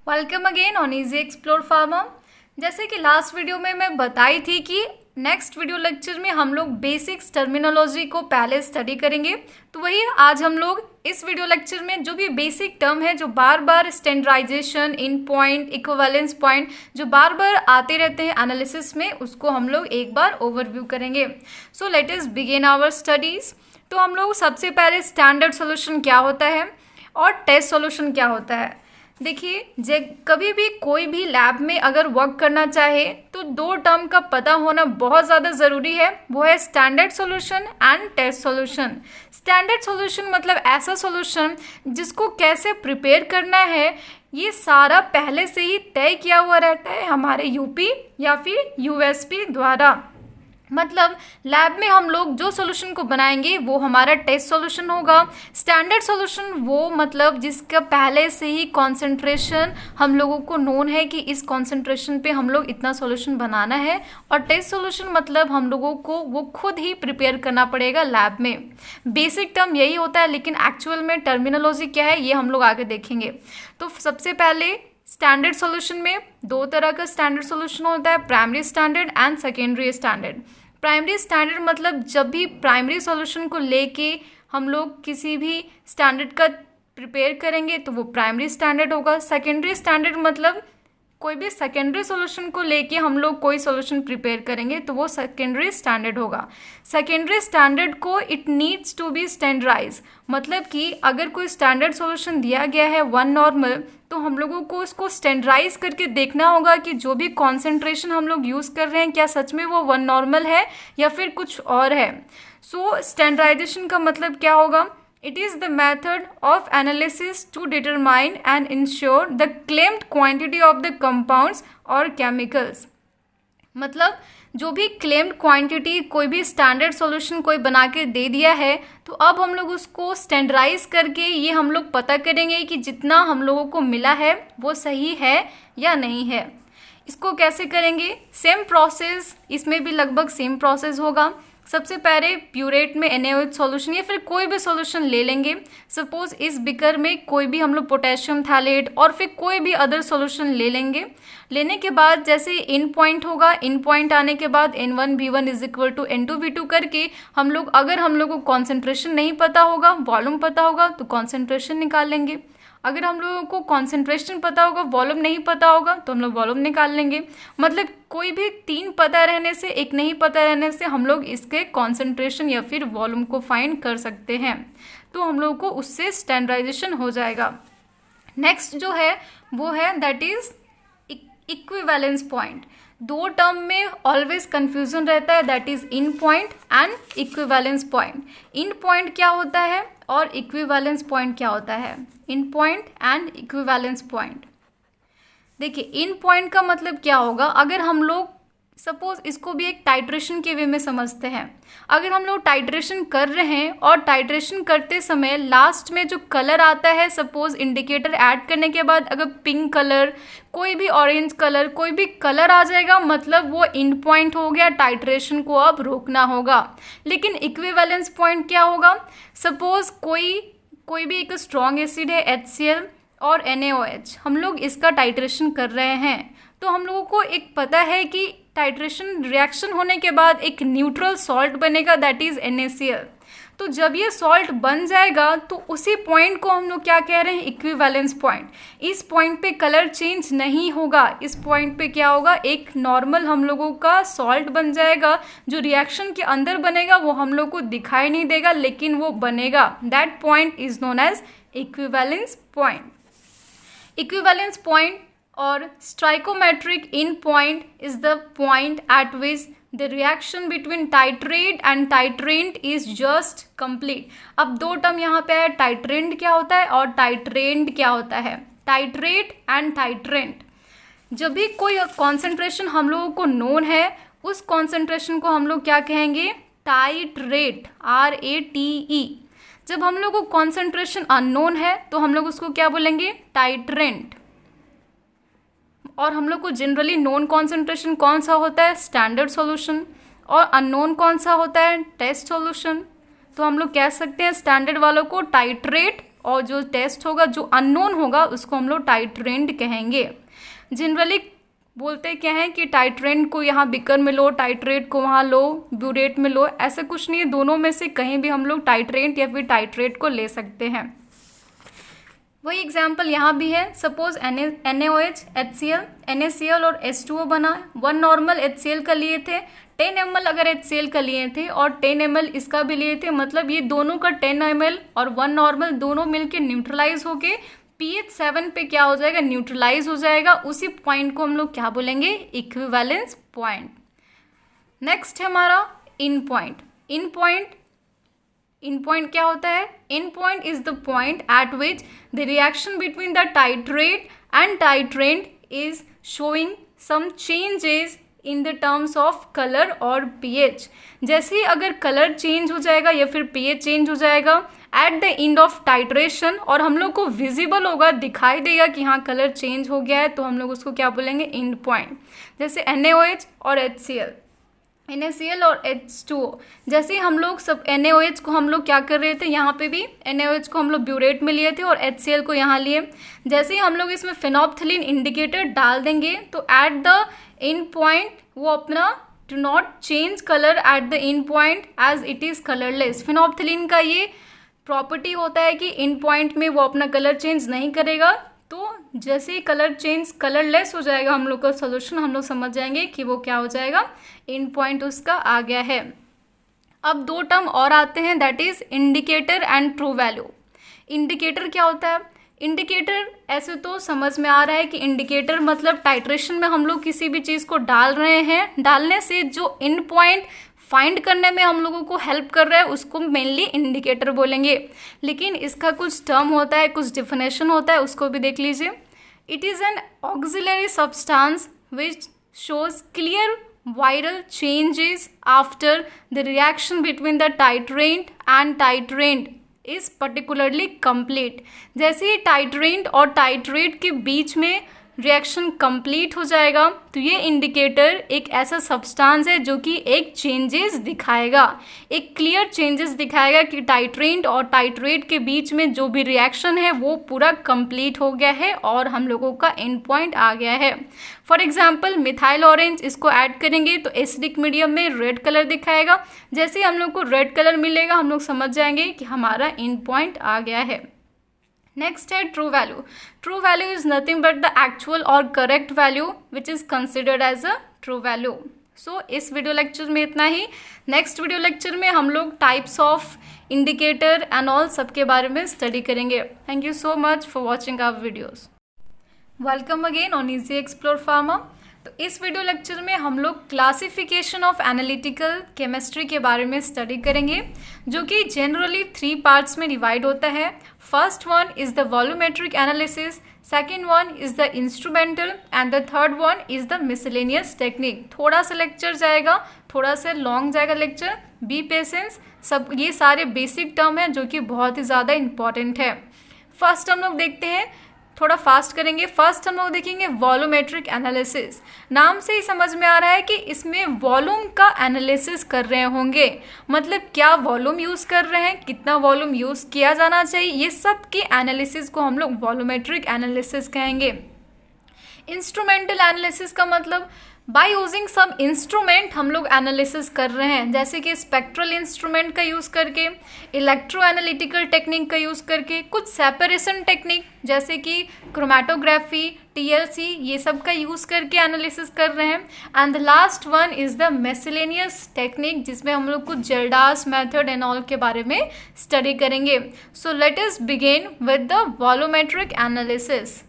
Welcome again on easy explore pharma. जैसे कि last video में मैं बताई थी कि नेक्स्ट वीडियो लेक्चर में हम लोग बेसिक्स टर्मिनोलॉजी को पहले स्टडी करेंगे, तो वही आज हम लोग इस वीडियो लेक्चर में जो भी बेसिक टर्म है, जो बार बार स्टैंडर्डाइजेशन, इन पॉइंट, इक्विवेलेंस पॉइंट जो बार बार आते रहते हैं एनालिसिस में, उसको हम लोग एक बार ओवरव्यू करेंगे। So let us begin our studies. तो हम लोग सबसे पहले स्टैंडर्ड सोल्यूशन क्या होता है और टेस्ट सोल्यूशन क्या होता है। देखिए, कभी भी कोई भी लैब में अगर वर्क करना चाहे तो दो टर्म का पता होना बहुत ज़्यादा ज़रूरी है, वो है standard solution and test solution. Standard solution मतलब ऐसा सॉल्यूशन जिसको कैसे प्रिपेयर करना है, ये सारा पहले से ही तय किया हुआ रहता है हमारे यूपी या फिर यूएसपी द्वारा। मतलब लैब में हम लोग जो सॉल्यूशन को बनाएंगे वो हमारा टेस्ट सॉल्यूशन होगा। स्टैंडर्ड सॉल्यूशन वो मतलब जिसका पहले से ही कॉन्सेंट्रेशन हम लोगों को नोन है कि इस कॉन्सेंट्रेशन पे हम लोग इतना सॉल्यूशन बनाना है, और टेस्ट सॉल्यूशन मतलब हम लोगों को वो खुद ही प्रिपेयर करना पड़ेगा लैब में। बेसिक टर्म यही होता है, लेकिन एक्चुअल में टर्मिनोलॉजी क्या है ये हम लोग आगे देखेंगे। तो सबसे पहले स्टैंडर्ड सॉल्यूशन में दो तरह का स्टैंडर्ड सॉल्यूशन होता है, primary standard and secondary standard. Primary standard मतलब जब भी प्राइमरी सॉल्यूशन को लेके हम लोग किसी भी स्टैंडर्ड का प्रिपेयर करेंगे तो वो प्राइमरी स्टैंडर्ड होगा। सेकेंडरी स्टैंडर्ड मतलब कोई भी सेकेंडरी सॉल्यूशन को लेके हम लोग कोई सॉल्यूशन प्रिपेयर करेंगे तो वो सेकेंडरी स्टैंडर्ड होगा। सेकेंडरी स्टैंडर्ड को it needs to be standardise, मतलब कि अगर कोई स्टैंडर्ड सॉल्यूशन दिया गया है वन नॉर्मल, तो हम लोगों को उसको स्टैंडर्डाइज करके देखना होगा कि जो भी कॉन्सेंट्रेशन हम लोग यूज़ कर रहे हैं क्या सच में वो वन नॉर्मल है या फिर कुछ और है। सो स्टैंडर्डाइजेशन का मतलब क्या होगा? It is the method of analysis to determine and ensure the claimed quantity of the compounds or chemicals। मतलब जो भी क्लेम्ड क्वांटिटी कोई भी स्टैंडर्ड सॉल्यूशन कोई बना के दे दिया है, तो अब हम लोग उसको स्टैंडर्डाइज करके ये हम लोग पता करेंगे कि जितना हम लोगों को मिला है वो सही है या नहीं है। इसको कैसे करेंगे? सेम प्रोसेस, इसमें भी लगभग सेम प्रोसेस होगा। सबसे पहले प्यूरेट में NaOH सॉल्यूशन या फिर कोई भी सॉल्यूशन ले लेंगे। सपोज इस बिकर में कोई भी हम लोग पोटेशियम थैलेट और फिर कोई भी अदर सॉल्यूशन ले लेंगे। लेने के बाद जैसे इन पॉइंट होगा, इन पॉइंट आने के बाद N1V1 is equal to N2V2 करके हम लोग, अगर हम लोग को कॉन्सेंट्रेशन नहीं पता होगा, वॉल्यूम पता होगा, तो कॉन्सेंट्रेशन निकाल लेंगे। अगर हम लोगों को कॉन्सेंट्रेशन पता होगा, वॉल्यूम नहीं पता होगा, तो हम लोग वॉल्यूम निकाल लेंगे। मतलब कोई भी तीन पता रहने से, एक नहीं पता रहने से हम लोग इसके कॉन्सेंट्रेशन या फिर वॉल्यूम को फाइंड कर सकते हैं, तो हम लोगों को उससे स्टैंडर्डाइजेशन हो जाएगा। नेक्स्ट जो है वो है दैट इज इक्विवेलेंस पॉइंट। दो टर्म में ऑलवेज कंफ्यूजन रहता है, that is in point and equivalence point. In point क्या होता है और इक्विवेलेंस पॉइंट क्या होता है? End point and equivalence point. देखिए, इन पॉइंट का मतलब क्या होगा? अगर हम लोग सपोज इसको भी एक टाइट्रेशन के वे में समझते हैं, अगर हम लोग टाइट्रेशन कर रहे हैं और टाइट्रेशन करते समय लास्ट में जो कलर आता है, सपोज इंडिकेटर ऐड करने के बाद अगर पिंक कलर, कोई भी ऑरेंज कलर, कोई भी कलर आ जाएगा, मतलब वो इन पॉइंट हो गया, टाइट्रेशन को अब रोकना होगा। लेकिन इक्विवेलेंस पॉइंट क्या होगा? सपोज कोई भी एक स्ट्रॉन्ग एसिड है HCl और NaOH, हम लोग इसका टाइट्रेशन कर रहे हैं, तो हम लोगों को एक पता है कि टाइट्रेशन रिएक्शन होने के बाद एक न्यूट्रल सॉल्ट बनेगा, दैट इज NaCl। तो जब ये सॉल्ट बन जाएगा तो उसी पॉइंट को हम लोग क्या कह रहे हैं? Equivalence point. इस पॉइंट पे कलर चेंज नहीं होगा, इस पॉइंट पे क्या होगा? एक नॉर्मल हम लोगों का सॉल्ट बन जाएगा। जो रिएक्शन के अंदर बनेगा वो हम लोग को दिखाई नहीं देगा, लेकिन वो बनेगा। That point is known as equivalence point. Equivalence point or stoichiometric in point is the point at which the reaction between titrate and titrant is just complete। अब दो टर्म यहाँ पे है, titrant क्या होता है और titrant क्या होता है। टाइट्रेट एंड टाइट्रेंट, जब भी कोई कॉन्सेंट्रेशन हम लोगों को नोन है, उस कॉन्सेंट्रेशन को हम लोग क्या कहेंगे? Titrate, RATE। जब हम लोग को कॉन्सेंट्रेशन अननोन है तो हम लोग उसको क्या बोलेंगे? टाइट्रेंट। और हम लोग को जनरली नोन कॉन्सेंट्रेशन कौन सा होता है? Standard solution. और अननोन कौन सा होता है? Test solution. तो हम लोग कह सकते हैं स्टैंडर्ड वालों को टाइट्रेट और जो टेस्ट होगा जो अननोन होगा उसको हम लोग टाइट्रेंट कहेंगे। जनरली बोलते क्या है कि टाइट्रेंट को यहाँ बिकर में लो, टाइट्रेट को वहाँ लो, ब्यूरेट में लो, ऐसा कुछ नहीं है, दोनों में से कहीं भी हम लोग टाइट्रेंट या फिर टाइट्रेट को ले सकते हैं। वही एग्जाम्पल यहाँ भी है। सपोज NaOH, HCl, NaCl और H2O बना। 1 नॉर्मल HCl का लिए थे, 10 ml अगर HCl का लिए थे और 10 ml इसका भी लिए थे, मतलब ये दोनों का 10 ml और 1 नॉर्मल दोनों मिलके न्यूट्रलाइज होके pH 7 पे क्या हो जाएगा, न्यूट्रलाइज हो जाएगा। उसी पॉइंट को हम लोग क्या बोलेंगे, इक्विवेलेंस पॉइंट। नेक्स्ट है हमारा इन पॉइंट। इन पॉइंट क्या होता है, end point is the point at which the reaction between the titrate and titrant is showing some changes in the terms of colour और pH। जैसे ही अगर कलर चेंज हो जाएगा या फिर pH चेंज हो जाएगा eight the end of titration और हम लोग को विजिबल होगा, दिखाई देगा कि हाँ कलर चेंज हो गया है, तो हम लोग उसको क्या बोलेंगे, एंड पॉइंट। जैसे NaOH और HCl, NaCl और H2O, जैसे हम लोग सब NaOH को हम लोग क्या कर रहे थे, यहाँ पे भी NaOH को हम लोग ब्यूरेट में लिए थे और HCl को यहाँ लिए। जैसे ही हम लोग इसमें फेनोप्थलीन इंडिकेटर डाल देंगे तो एट द एंड पॉइंट वो अपना do not change colour at the end point as it is colourless. Phenolphthalein का ये प्रॉपर्टी होता है कि एंड पॉइंट में वो अपना कलर चेंज नहीं करेगा, तो जैसे ही कलर चेंज कलरलेस हो जाएगा हम लोग का सॉल्यूशन, हम लोग समझ जाएंगे कि वो क्या हो जाएगा, एंड पॉइंट उसका आ गया है। अब 2 टर्म और आते हैं, that is indicator and true value. Indicator क्या होता है, इंडिकेटर ऐसे तो समझ में आ रहा है कि इंडिकेटर मतलब टाइट्रेशन में हम लोग किसी भी चीज़ को डाल रहे हैं, डालने से जो एंड पॉइंट फाइंड करने में हम लोगों को हेल्प कर रहा है उसको मेनली इंडिकेटर बोलेंगे। लेकिन इसका कुछ टर्म होता है, कुछ डिफिनेशन होता है, उसको भी देख लीजिए। It is an auxiliary substance which shows clear viral changes after the reaction between the titrant and titrant is particularly complete। जैसे ही टाइट्रेंट और टाइट्रेट के बीच में रिएक्शन कंप्लीट हो जाएगा तो ये इंडिकेटर एक ऐसा सब्सटेंस है जो कि एक चेंजेस दिखाएगा, एक क्लियर चेंजेस दिखाएगा कि टाइट्रेंट और टाइट्रेट के बीच में जो भी रिएक्शन है वो पूरा कंप्लीट हो गया है और हम लोगों का एंड पॉइंट आ गया है। फॉर एग्जांपल मिथाइल ऑरेंज, इसको ऐड करेंगे तो एसिडिक मीडियम में रेड कलर दिखाएगा। जैसे ही हम लोग को रेड कलर मिलेगा हम लोग समझ जाएंगे कि हमारा एंड पॉइंट आ गया है। नेक्स्ट है true value. True value is nothing but the actual और correct value which is considered as a true value. So इस वीडियो लेक्चर में इतना ही। नेक्स्ट वीडियो लेक्चर में हम लोग types of indicator and all सबके बारे में स्टडी करेंगे। Thank you so much for watching our videos. Welcome again on easy explore pharma. तो इस वीडियो लेक्चर में हम लोग क्लासिफिकेशन ऑफ एनालिटिकल केमिस्ट्री के बारे में स्टडी करेंगे, जो कि जनरली 3 पार्ट्स में डिवाइड होता है। First one is the volumetric analysis, second one is the instrumental and the third one is the miscellaneous technique. थोड़ा सा लेक्चर जाएगा, थोड़ा सा लॉन्ग जाएगा लेक्चर, बी पेशेंस। सब ये सारे बेसिक टर्म हैं जो कि बहुत ही ज़्यादा इंपॉर्टेंट है। फर्स्ट हम लोग देखते हैं, थोड़ा फास्ट करेंगे। फर्स्ट हम लोग देखेंगे वॉल्यूमेट्रिक एनालिसिस। नाम से ही समझ में आ रहा है कि इसमें वॉल्यूम का एनालिसिस कर रहे होंगे, मतलब क्या वॉल्यूम यूज़ कर रहे हैं, कितना वॉल्यूम यूज़ किया जाना चाहिए, ये सब के एनालिसिस को हम लोग वॉल्यूमेट्रिक एनालिसिस कहेंगे। इंस्ट्रूमेंटल एनालिसिस का मतलब बाय यूजिंग सम इंस्ट्रूमेंट हम लोग एनालिसिस कर रहे हैं, जैसे कि स्पेक्ट्रल इंस्ट्रूमेंट का यूज़ करके, इलेक्ट्रो एनालिटिकल टेक्निक का यूज़ करके, कुछ सेपरेशन टेक्निक जैसे कि क्रोमेटोग्राफी, TLC, ये सब का यूज़ करके एनालिसिस कर रहे हैं। And the last one is the miscellaneous technique, जिसमें हम लोग कुछ जेल्डास मेथड एंड ऑल के बारे में स्टडी करेंगे। So let us begin with the volumetric analysis.